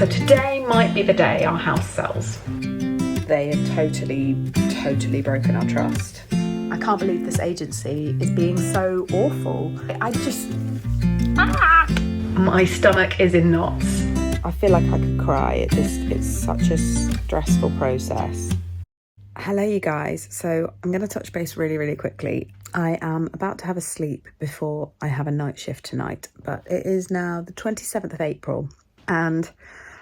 So today might be the day our house sells. They have totally broken our trust. I can't believe this agency is being so awful. My stomach is in knots. I feel like I could cry. It's such a stressful process. Hello, you guys. So I'm going to touch base really quickly. I am about to have a sleep before I have a night shift tonight, but it is now the 27th of April. And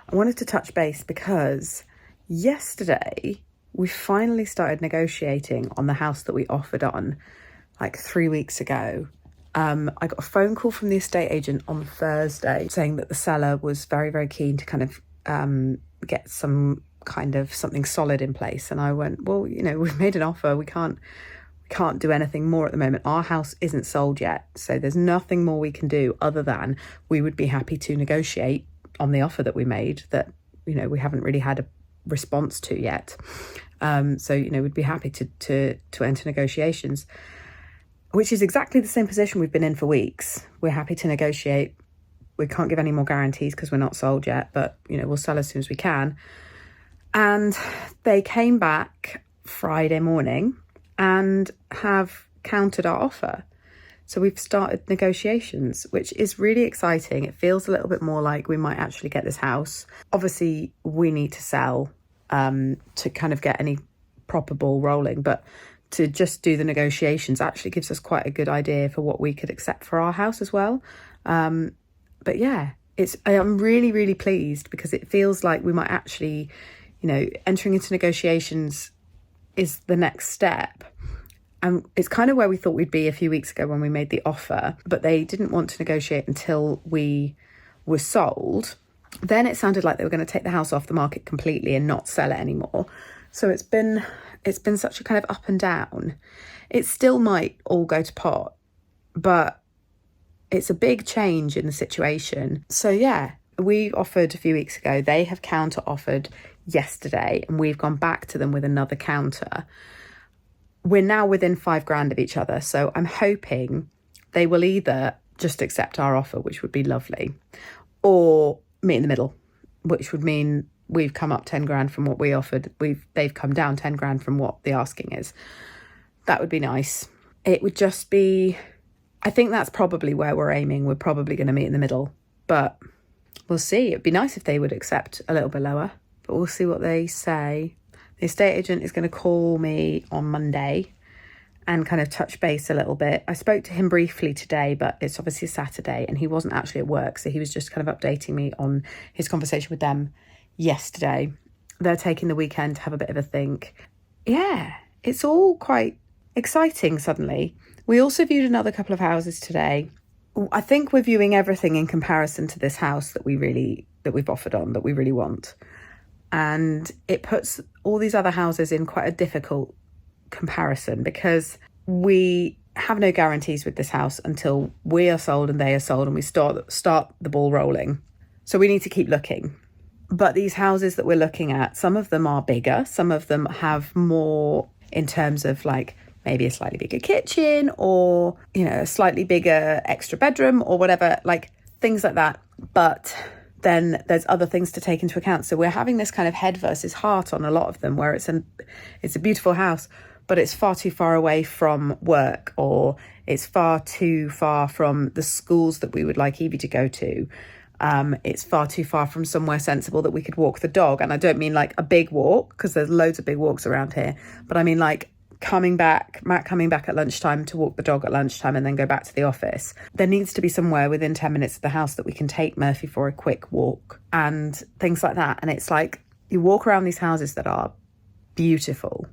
I wanted to touch base because yesterday we finally started negotiating on the house that we offered on like 3 weeks ago. I got a phone call from the estate agent on Thursday saying that the seller was very keen to kind of get some kind of something solid in place. And I went, well, you know, we've made an offer. We can't do anything more at the moment. Our house isn't sold yet. So there's nothing more we can do other than we would be happy to negotiate on the offer that we made that, you know, we haven't really had a response to yet. So, you know, we'd be happy to enter negotiations, which is exactly the same position we've been in for weeks. We're happy to negotiate. We can't give any more guarantees because we're not sold yet, but, you know, we'll sell as soon as we can. And they came back Friday morning and have countered our offer. So we've started negotiations, which is really exciting. It feels a little bit more like we might actually get this house. Obviously, we need to sell to kind of get any proper ball rolling, but to just do the negotiations actually gives us quite a good idea for what we could accept for our house as well. But yeah, I'm really pleased because it feels like we might actually, you know, entering into negotiations is the next step. And it's kind of where we thought we'd be a few weeks ago when we made the offer, but they didn't want to negotiate until we were sold. Then it sounded like they were going to take the house off the market completely and not sell it anymore. So it's been such a kind of up and down. It still might all go to pot, but it's a big change in the situation. So yeah, we offered a few weeks ago. They have counter offered yesterday and we've gone back to them with another counter. We're now within $5,000 of each other. So I'm hoping they will either just accept our offer, which would be lovely, or meet in the middle, which would mean we've come up 10 grand from what we offered. They've come down 10 grand from what the asking is. That would be nice. It would just be, I think that's probably where we're aiming. We're probably going to meet in the middle, but we'll see. It'd be nice if they would accept a little bit lower, but we'll see what they say. The estate agent is going to call me on Monday and kind of touch base a little bit. I spoke to him briefly today, but it's obviously Saturday and he wasn't actually at work. So he was just kind of updating me on his conversation with them yesterday. They're taking the weekend to have a bit of a think. Yeah, it's all quite exciting suddenly. We also viewed another couple of houses today. I think we're viewing everything in comparison to this house that we've offered on, that we really want. And it puts all these other houses in quite a difficult comparison because we have no guarantees with this house until we are sold and they are sold and we start the ball rolling. So we need to keep looking. But these houses that we're looking at, some of them are bigger. Some of them have more in terms of like maybe a slightly bigger kitchen or, you know, a slightly bigger extra bedroom or whatever, like things like that. But then there's other things to take into account. So we're having this kind of head versus heart on a lot of them where it's a beautiful house, but it's far too far away from work or it's far too far from the schools that we would like Evie to go to. It's far too far from somewhere sensible that we could walk the dog. And I don't mean like a big walk because there's loads of big walks around here, but I mean like Matt coming back at lunchtime to walk the dog at lunchtime and then go back to the office. There needs to be somewhere within 10 minutes of the house that we can take Murphy for a quick walk and things like that. And it's like you walk around these houses that are beautiful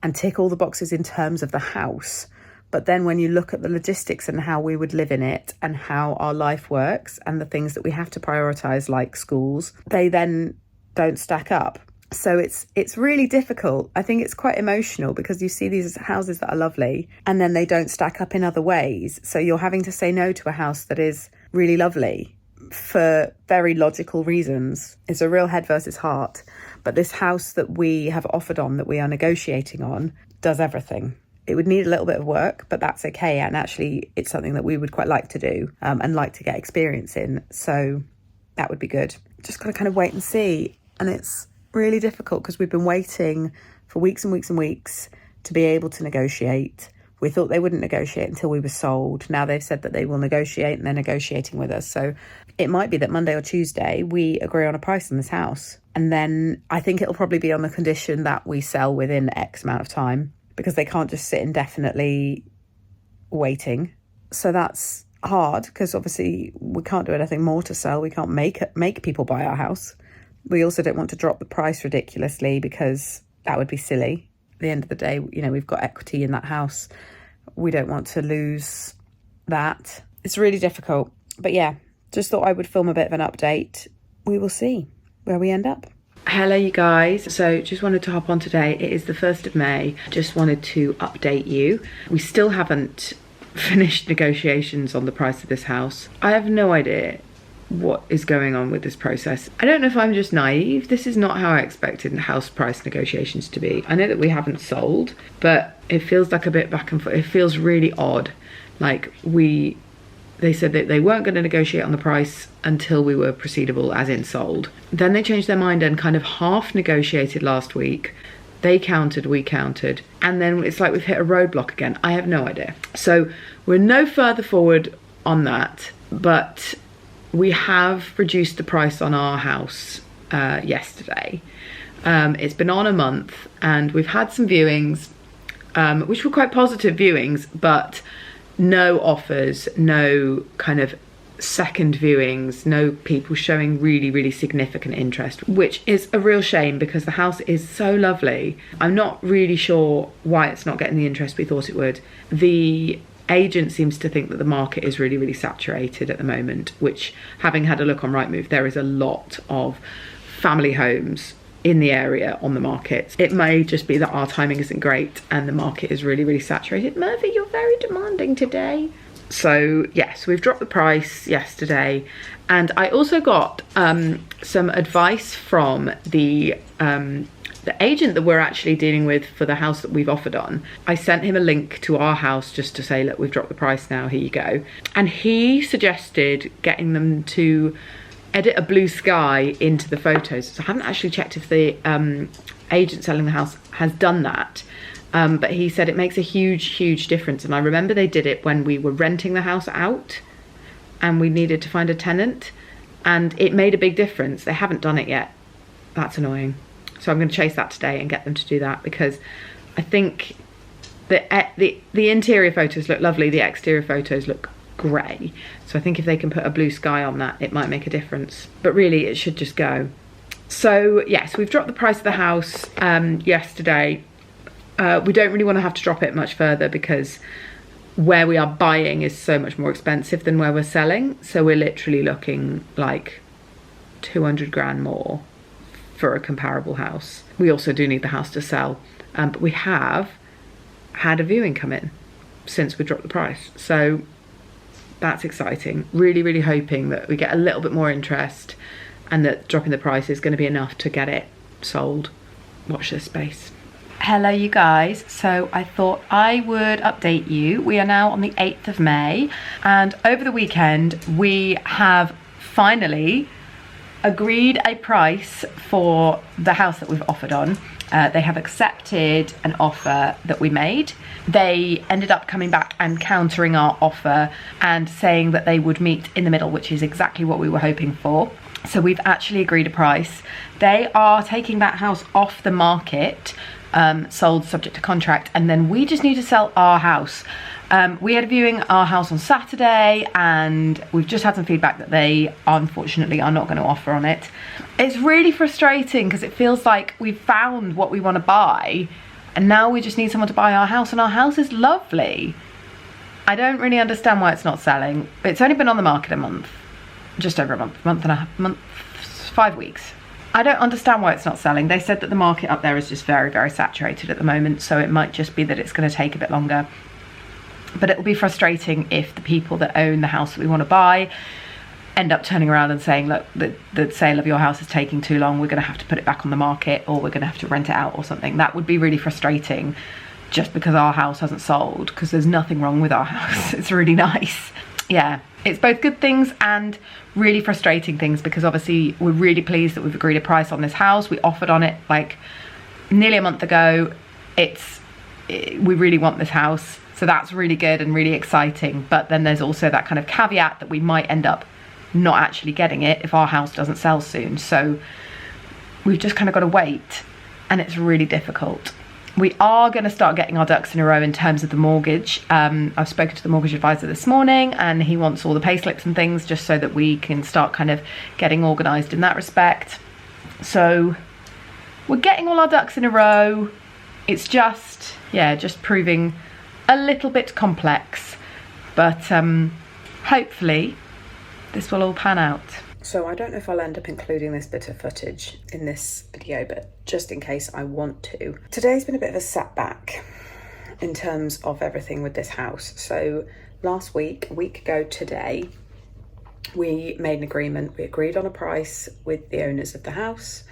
and tick all the boxes in terms of the house. But then when you look at the logistics and how we would live in it and how our life works and the things that we have to prioritise like schools, they then don't stack up. So it's really difficult. I think it's quite emotional because you see these houses that are lovely and then they don't stack up in other ways. So you're having to say no to a house that is really lovely for very logical reasons. It's a real head versus heart. But this house that we have offered on, that we are negotiating on, does everything. It would need a little bit of work, but that's okay. And actually, it's something that we would quite like to do and like to get experience in. So that would be good. just got to kind of wait and see. And it's really difficult because we've been waiting for weeks and weeks and weeks to be able to negotiate. We thought they wouldn't negotiate until we were sold. Now they've said that they will negotiate, and they're negotiating with us. So it might be that Monday or Tuesday we agree on a price on this house. And then I think it'll probably be on the condition that we sell within X amount of time, because they can't just sit indefinitely waiting. So that's hard, because obviously we can't do anything more to sell. We can't make people buy our house. We also don't want to drop the price ridiculously, because that would be silly. At the end of the day, you know, we've got equity in that house. We don't want to lose that. It's really difficult. But yeah, just thought I would film a bit of an update. We will see where we end up. Hello you guys, so just wanted to hop on today. It is the 1st of May. Just wanted to update you. We still haven't finished negotiations on the price of this house. I have no idea what is going on with this process. I don't know if I'm just naive. This is not how I expected house price negotiations to be. I know that we haven't sold, but it feels like a bit back and forth. It feels really odd. Like they said that they weren't going to negotiate on the price until we were proceedable, as in sold. Then they changed their mind and kind of half negotiated last week. They countered, we countered, and then it's like we've hit a roadblock again. I have no idea. So we're no further forward on that, but we have reduced the price on our house yesterday. It's been on a month, and we've had some viewings, which were quite positive viewings, but no offers, no kind of second viewings, no people showing really, really significant interest, which is a real shame because the house is so lovely. I'm not really sure why it's not getting the interest we thought it would. The agent seems to think that the market is really, really saturated at the moment, which, having had a look on Rightmove, there is a lot of family homes in the area on the market. It may just be that our timing isn't great and the market is really, really saturated. Murphy, you're very demanding today. So yes, we've dropped the price yesterday, and I also got some advice from the agent that we're actually dealing with for the house that we've offered on. I sent him a link to our house just to say, look, we've dropped the price now, here you go. And he suggested getting them to edit a blue sky into the photos. So I haven't actually checked if the agent selling the house has done that. But he said it makes a huge, huge difference. And I remember they did it when we were renting the house out and we needed to find a tenant, and it made a big difference. They haven't done it yet. That's annoying. So I'm going to chase that today and get them to do that, because I think the interior photos look lovely. The exterior photos look grey. So I think if they can put a blue sky on that, it might make a difference. But really, it should just go. So yes, we've dropped the price of the house yesterday. We don't really want to have to drop it much further because where we are buying is so much more expensive than where we're selling. So we're literally looking like 200 grand more for a comparable house. We also do need the house to sell, but we have had a viewing come in since we dropped the price. So that's exciting. Really, really hoping that we get a little bit more interest and that dropping the price is going to be enough to get it sold. Watch this space. Hello you guys, so I thought I would update you. We are now on the 8th of May, and over the weekend we have finally agreed a price for the house that we've offered on. They have accepted an offer that we made. They ended up coming back and countering our offer and saying that they would meet in the middle, which is exactly what we were hoping for. So we've actually agreed a price. They are taking that house off the market, sold subject to contract, and then we just need to sell our house. We had a viewing our house on Saturday, and we've just had some feedback that they unfortunately are not going to offer on it. It's really frustrating because it feels like we've found what we want to buy and now we just need someone to buy our house, and our house is lovely. I don't really understand why it's not selling. It's only been on the market a month, just over a month and a half, 5 weeks. I don't understand why it's not selling. They said that the market up there is just very, very saturated at the moment, so it might just be that it's going to take a bit longer. But it will be frustrating if the people that own the house that we want to buy end up turning around and saying, look, the sale of your house is taking too long, we're going to have to put it back on the market, or we're going to have to rent it out or something. That would be really frustrating, just because our house hasn't sold, because there's nothing wrong with our house. It's really nice. Yeah, it's both good things and really frustrating things, because obviously we're really pleased that we've agreed a price on this house. We offered on it like nearly a month ago. We really want this house, so that's really good and really exciting. But then there's also that kind of caveat that we might end up not actually getting it if our house doesn't sell soon. So we've just kind of got to wait, and it's really difficult. We are going to start getting our ducks in a row in terms of the mortgage. I've spoken to the mortgage advisor this morning, and he wants all the pay slips and things just so that we can start kind of getting organised in that respect. So we're getting all our ducks in a row. It's just, yeah, just proving a little bit complex, but hopefully this will all pan out. So I don't know if I'll end up including this bit of footage in this video, but just in case I want to. Today's been a bit of a setback in terms of everything with this house. So last week, a week ago today, we made an agreement. We agreed on a price with the owners of the house,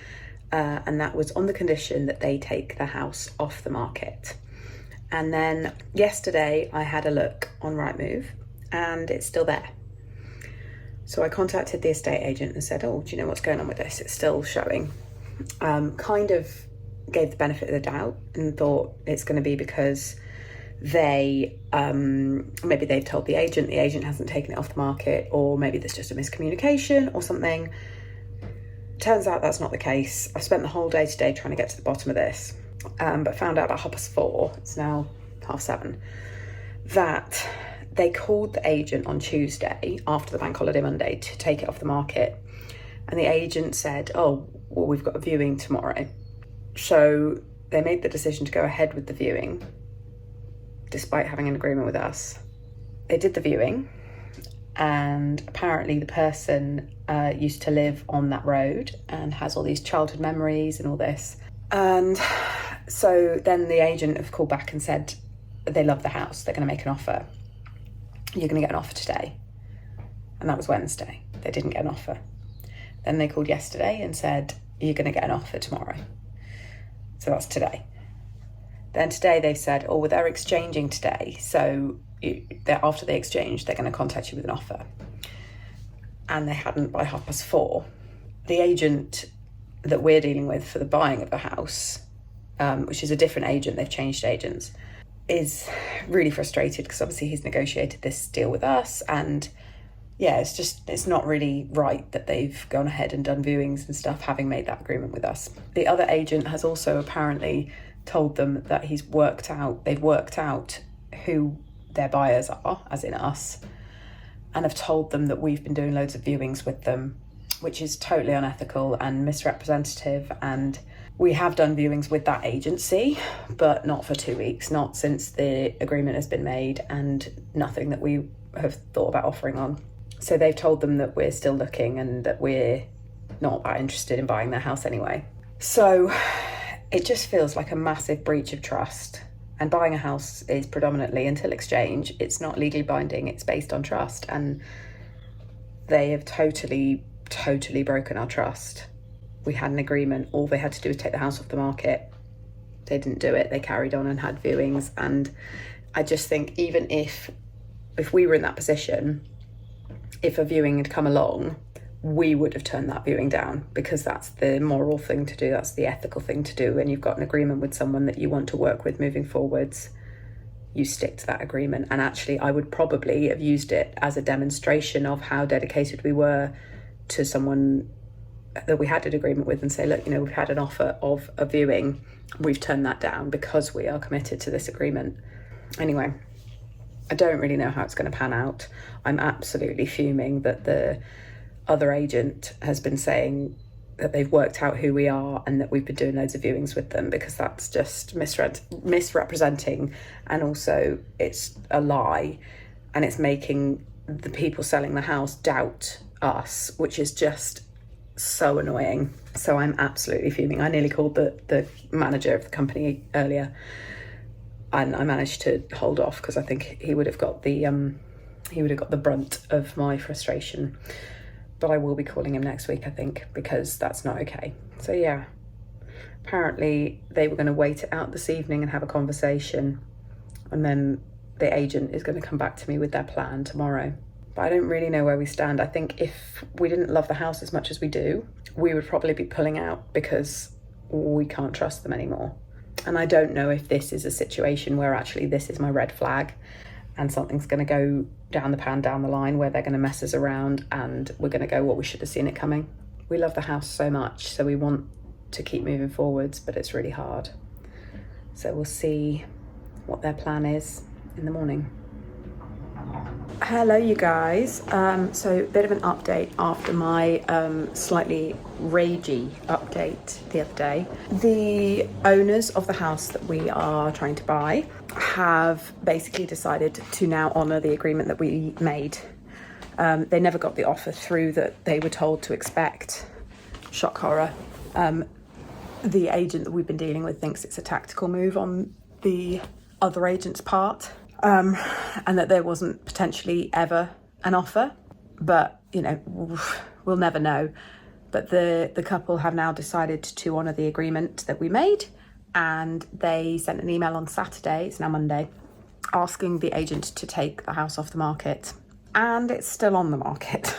and that was on the condition that they take the house off the market. And then yesterday I had a look on Rightmove and it's still there. So I contacted the estate agent and said, oh, do you know what's going on with this? It's still showing. Kind of gave the benefit of the doubt and thought it's going to be because maybe they've told the agent hasn't taken it off the market, or maybe there's just a miscommunication or something. Turns out that's not the case. I've spent the whole day today trying to get to the bottom of this, but found out about 4:30, it's now 7:30, that they called the agent on Tuesday after the bank holiday Monday to take it off the market. And the agent said, oh, well, we've got a viewing tomorrow. So they made the decision to go ahead with the viewing, despite having an agreement with us. They did the viewing, and apparently the person used to live on that road and has all these childhood memories and all this. And so then the agent have called back and said they love the house, they're going to make an offer. You're going to get an offer today. And that was Wednesday. They didn't get an offer. Then they called yesterday and said, you're going to get an offer tomorrow. So that's today. Then today they said, oh, well, they're exchanging today. So after they exchange, they're going to contact you with an offer. And they hadn't by 4:30. The agent that we're dealing with for the buying of the house, which is a different agent, they've changed agents, is really frustrated because obviously he's negotiated this deal with us, and yeah, it's not really right that they've gone ahead and done viewings and stuff having made that agreement with us. The other agent has also apparently told them that they've worked out who their buyers are, as in us, and have told them that we've been doing loads of viewings with them, which is totally unethical and misrepresentative. And we have done viewings with that agency, but not for 2 weeks, not since the agreement has been made, and nothing that we have thought about offering on. So they've told them that we're still looking and that we're not that interested in buying their house anyway. So it just feels like a massive breach of trust. And buying a house is predominantly, until exchange, it's not legally binding, it's based on trust. And they have totally broken our trust. We had an agreement, all they had to do was take the house off the market. They didn't do it, they carried on and had viewings. And I just think even if we were in that position, if a viewing had come along, we would have turned that viewing down, because that's the moral thing to do, that's the ethical thing to do. When you've got an agreement with someone that you want to work with moving forwards, you stick to that agreement. And actually I would probably have used it as a demonstration of how dedicated we were to someone that we had an agreement with, and say, look, we've had an offer of a viewing, we've turned that down because we are committed to this agreement. Anyway, I don't really know how it's going to pan out. I'm absolutely fuming that the other agent has been saying that they've worked out who we are and that we've been doing loads of viewings with them, because that's just misrepresenting, and also it's a lie, and it's making the people selling the house doubt us, which is just so annoying. So I'm absolutely fuming. I nearly called the manager of the company earlier, and I managed to hold off because I think he would have got the brunt of my frustration. But I will be calling him next week, I think, because that's not okay. So yeah, apparently they were going to wait it out this evening and have a conversation, and then the agent is going to come back to me with their plan tomorrow. but I don't really know where we stand. I think if we didn't love the house as much as we do, we would probably be pulling out because we can't trust them anymore. And I don't know if this is a situation where actually this is my red flag and something's going to go down the pan down the line where they're going to mess us around and we're going to go, well, we should have seen it coming. We love the house so much, so we want to keep moving forwards, but it's really hard. So we'll see what their plan is in the morning. Hello you guys, so a bit of an update after my slightly ragey update the other day. The owners of the house that we are trying to buy have basically decided to now honour the agreement that we made. They never got the offer through that they were told to expect. Shock horror. The agent that we've been dealing with thinks it's a tactical move on the other agent's part. And that there wasn't potentially ever an offer, but you know, we'll never know. But the couple have now decided to honour the agreement that we made, and they sent an email on Saturday, it's now Monday, asking the agent to take the house off the market, and it's still on the market.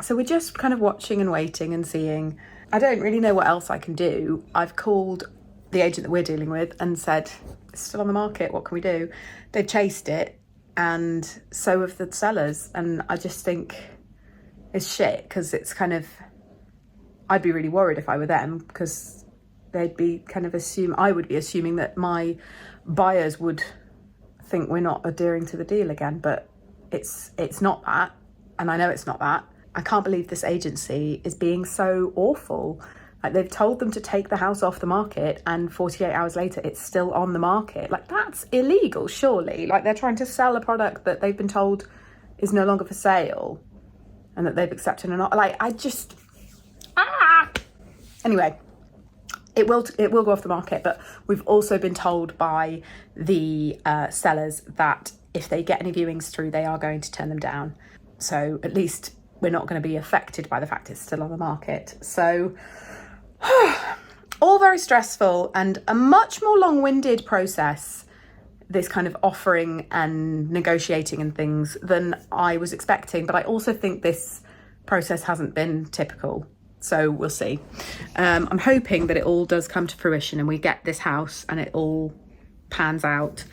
So we're just kind of watching and waiting and seeing. I don't really know what else I can do. I've called the agent that we're dealing with and said, it's still on the market, what can we do? They've chased it, and so have the sellers, and I just think it's shit, because it's kind of, I'd be really worried if I were them, because they'd be kind of I would be assuming that my buyers would think we're not adhering to the deal again, but it's not that, and I know it's not that. I can't believe this agency is being so awful. Like, they've told them to take the house off the market, and 48 hours later it's still on the market. Like, that's illegal, surely. Like, they're trying to sell a product that they've been told is no longer for sale and that they've accepted or not. Like, I just anyway, it will go off the market, but we've also been told by the sellers that if they get any viewings through, they are going to turn them down. So at least we're not going to be affected by the fact it's still on the market. So all very stressful and a much more long-winded process, this kind of offering and negotiating and things, than I was expecting. But I also think this process hasn't been typical. So we'll see. I'm hoping that it all does come to fruition and we get this house and it all pans out.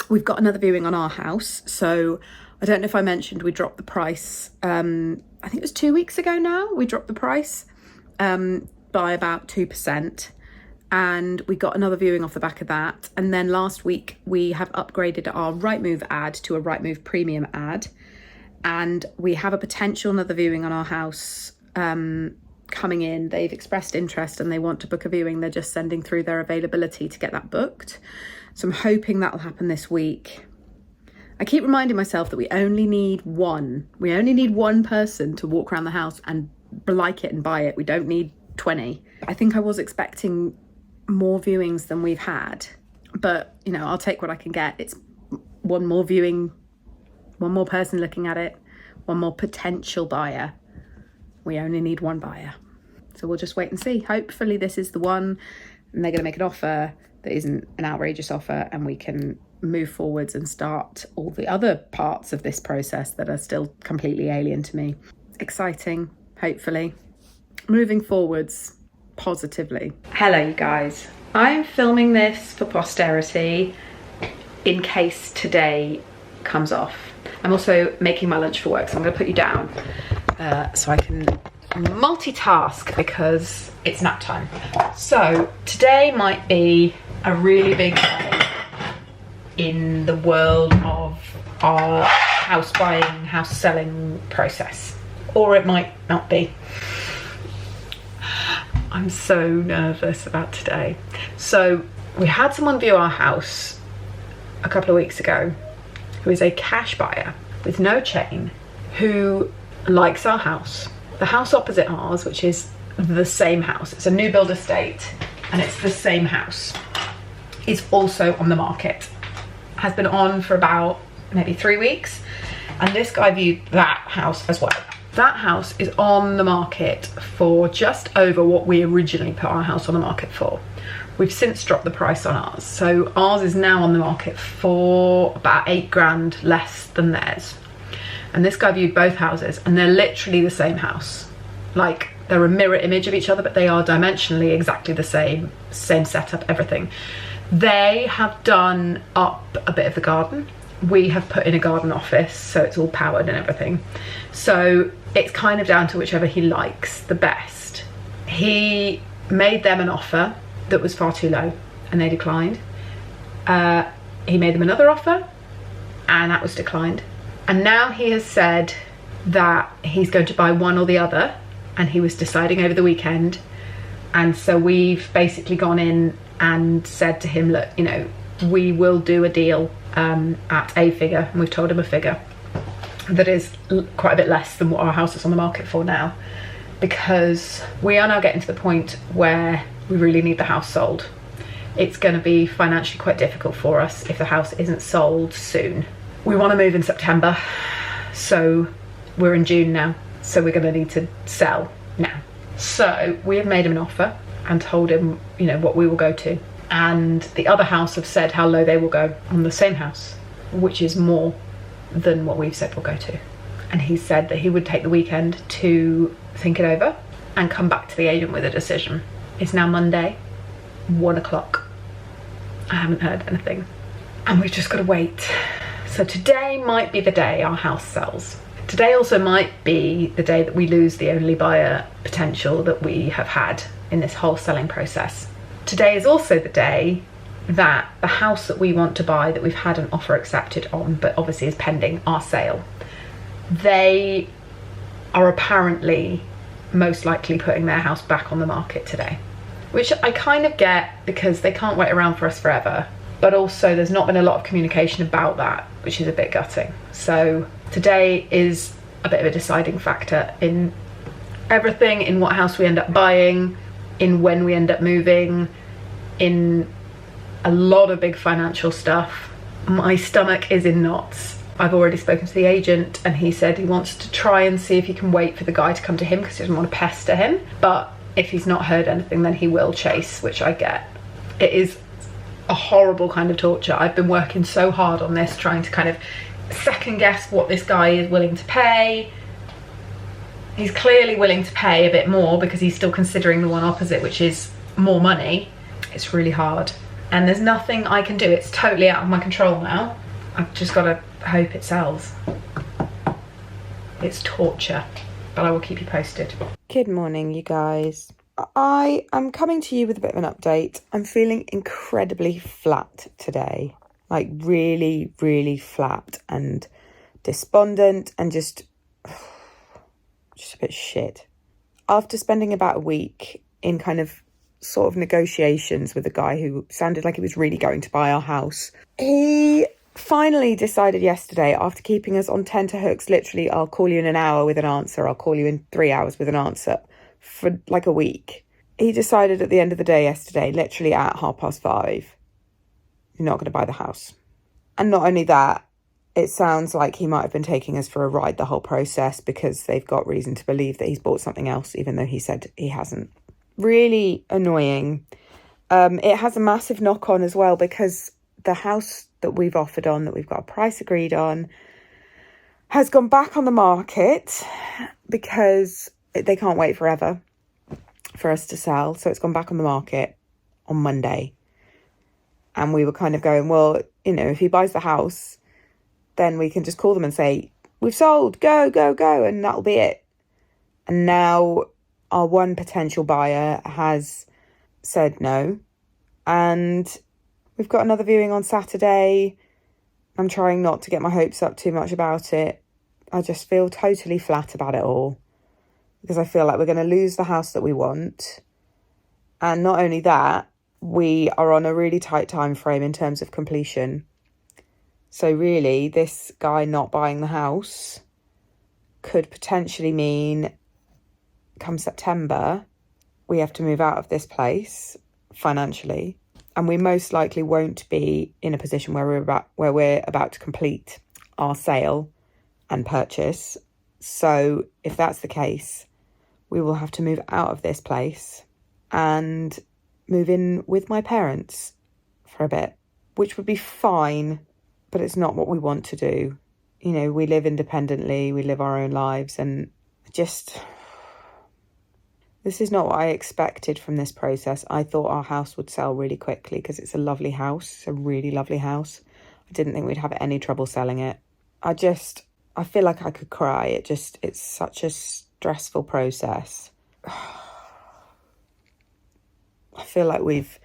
We've got another viewing on our house. So I don't know if I mentioned we dropped the price. I think it was 2 weeks ago now. We dropped the price by about 2%, and we got another viewing off the back of that. And then last week we have upgraded our Rightmove ad to a Rightmove premium ad, and we have a potential another viewing on our house coming in. They've expressed interest and they want to book a viewing. They're just sending through their availability to get that booked, so I'm hoping that'll happen this week. I keep reminding myself that we only need one person to walk around the house and like it and buy it. We don't need 20. I think I was expecting more viewings than we've had, but you know, I'll take what I can get. It's one more viewing, one more person looking at it, one more potential buyer. We only need one buyer, so we'll just wait and see. Hopefully this is the one and they're going to make an offer that isn't an outrageous offer, and we can move forwards and start all the other parts of this process that are still completely alien to me. Exciting, hopefully. Moving forwards positively. Hello you guys. I'm filming this for posterity in case today comes off. I'm also making my lunch for work, so I'm going to put you down so I can multitask because it's nap time. So today might be a really big day in the world of our house buying, house selling process, or it might not be. I'm so nervous about today. So we had someone view our house a couple of weeks ago who is a cash buyer with no chain, who likes our house. The house opposite ours, which is the same house, it's a new build estate and it's the same house, is also on the market. Has been on for about maybe 3 weeks, and this guy viewed that house as well. That house is on the market for just over what we originally put our house on the market for. We've since dropped the price on ours, so ours is now on the market for about 8 grand less than theirs. And this guy viewed both houses, and they're literally the same house. Like, they're a mirror image of each other, but they are dimensionally exactly the same setup, everything. They have done up a bit of the garden. We have put in a garden office, so it's all powered and everything. So it's kind of down to whichever he likes the best. He made them an offer that was far too low, and they declined. He made them another offer, and that was declined. And now he has said that he's going to buy one or the other, and he was deciding over the weekend. And so we've basically gone in and said to him, look, you know, we will do a deal at a figure, and we've told him a figure that is quite a bit less than what our house is on the market for now, because we are now getting to the point where we really need the house sold. It's going to be financially quite difficult for us if the house isn't sold soon. We want to move in September, so we're in June now, so we're going to need to sell now. So we have made him an offer and told him, you know, what we will go to. And the other house have said how low they will go on the same house, which is more than what we've said we'll go to. And he said that he would take the weekend to think it over and come back to the agent with a decision. It's now Monday, 1 o'clock. I haven't heard anything, and we've just got to wait. So today might be the day our house sells. Today also might be the day that we lose the only buyer potential that we have had in this whole selling process. Today is also the day that the house that we want to buy, that we've had an offer accepted on, but obviously is pending our sale, they are apparently most likely putting their house back on the market today, which I kind of get, because they can't wait around for us forever. But also there's not been a lot of communication about that, which is a bit gutting. So today is a bit of a deciding factor in everything, in what house we end up buying, in when we end up moving, in a lot of big financial stuff. My stomach is in knots. I've already spoken to the agent, and he said he wants to try and see if he can wait for the guy to come to him because he doesn't want to pester him. But if he's not heard anything, then he will chase, which I get. It is a horrible kind of torture. I've been working so hard on this, trying to kind of second guess what this guy is willing to pay. He's clearly willing to pay a bit more because he's still considering the one opposite, which is more money. It's really hard, and there's nothing I can do. It's totally out of my control now. I've just got to hope it sells. It's torture, but I will keep you posted. Good morning, you guys. I am coming to you with a bit of an update. I'm feeling incredibly flat today, like really, really flat and despondent and just a bit shit. After spending about a week in kind of sort of negotiations with a guy who sounded like he was really going to buy our house, he finally decided yesterday, after keeping us on tenterhooks, literally, I'll call you in an hour with an answer, I'll call you in 3 hours with an answer, for like a week. He decided at the end of the day yesterday, literally at 5:30, you're not going to buy the house. And not only that, it sounds like he might have been taking us for a ride the whole process, because they've got reason to believe that he's bought something else, even though he said he hasn't. Really annoying. It has a massive knock on as well, because the house that we've offered on, that we've got a price agreed on, has gone back on the market because they can't wait forever for us to sell. So it's gone back on the market on Monday. And we were kind of going, well, you know, if he buys the house, then we can just call them and say, we've sold, go, go, go, and that'll be it. And now our one potential buyer has said no. And we've got another viewing on Saturday. I'm trying not to get my hopes up too much about it. I just feel totally flat about it all, because I feel like we're going to lose the house that we want. And not only that, we are on a really tight time frame in terms of completion. So really, this guy not buying the house could potentially mean come September, we have to move out of this place financially. And we most likely won't be in a position where we're about to complete our sale and purchase. So if that's the case, we will have to move out of this place and move in with my parents for a bit, which would be fine, but it's not what we want to do. you know, we live independently, we live our own lives, and just, this is not what I expected from this process. I thought our house would sell really quickly because it's a lovely house. It's a really lovely house. I didn't think we'd have any trouble selling it. I feel like I could cry. It's such a stressful process. I feel like we've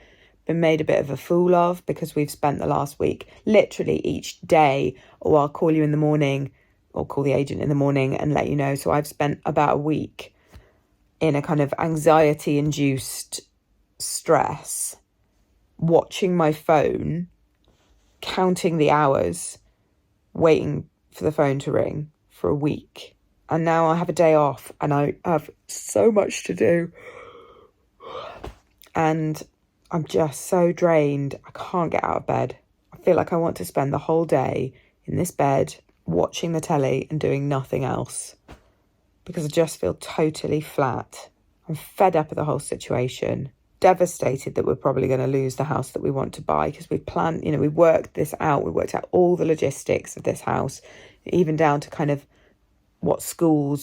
been made a bit of a fool of because we've spent the last week literally each day, or I'll call you in the morning or call the agent in the morning and let you know. So I've spent about a week in a kind of anxiety-induced stress, watching my phone, counting the hours, waiting for the phone to ring for a week. And now I have a day off and I have so much to do. And I'm just so drained. I can't get out of bed. I feel like I want to spend the whole day in this bed watching the telly and doing nothing else because I just feel totally flat. I'm fed up of the whole situation. Devastated that we're probably going to lose the house that we want to buy because we planned, you know, we worked this out. We worked out all the logistics of this house, even down to kind of what school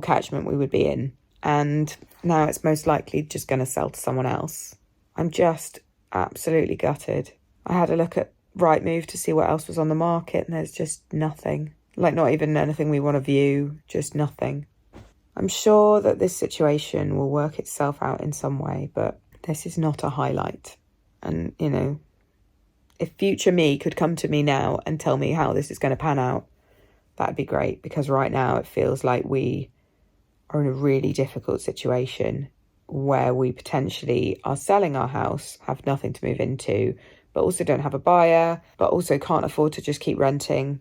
catchment we would be in. And now it's most likely just going to sell to someone else. I'm just absolutely gutted. I had a look at Rightmove to see what else was on the market and there's just nothing. Like not even anything we want to view, just nothing. I'm sure that this situation will work itself out in some way, but this is not a highlight. And, you know, if future me could come to me now and tell me how this is going to pan out, that'd be great, because right now it feels like we are in a really difficult situation where we potentially are selling our house, have nothing to move into, but also don't have a buyer, but also can't afford to just keep renting.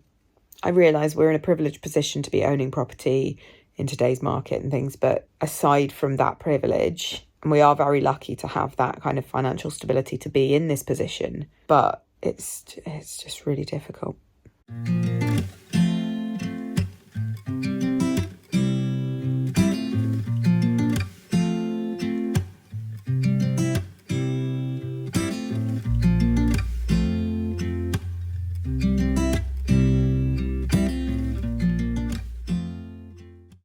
I realise we're in a privileged position to be owning property in today's market and things, but aside from that privilege, and we are very lucky to have that kind of financial stability to be in this position, but it's just really difficult.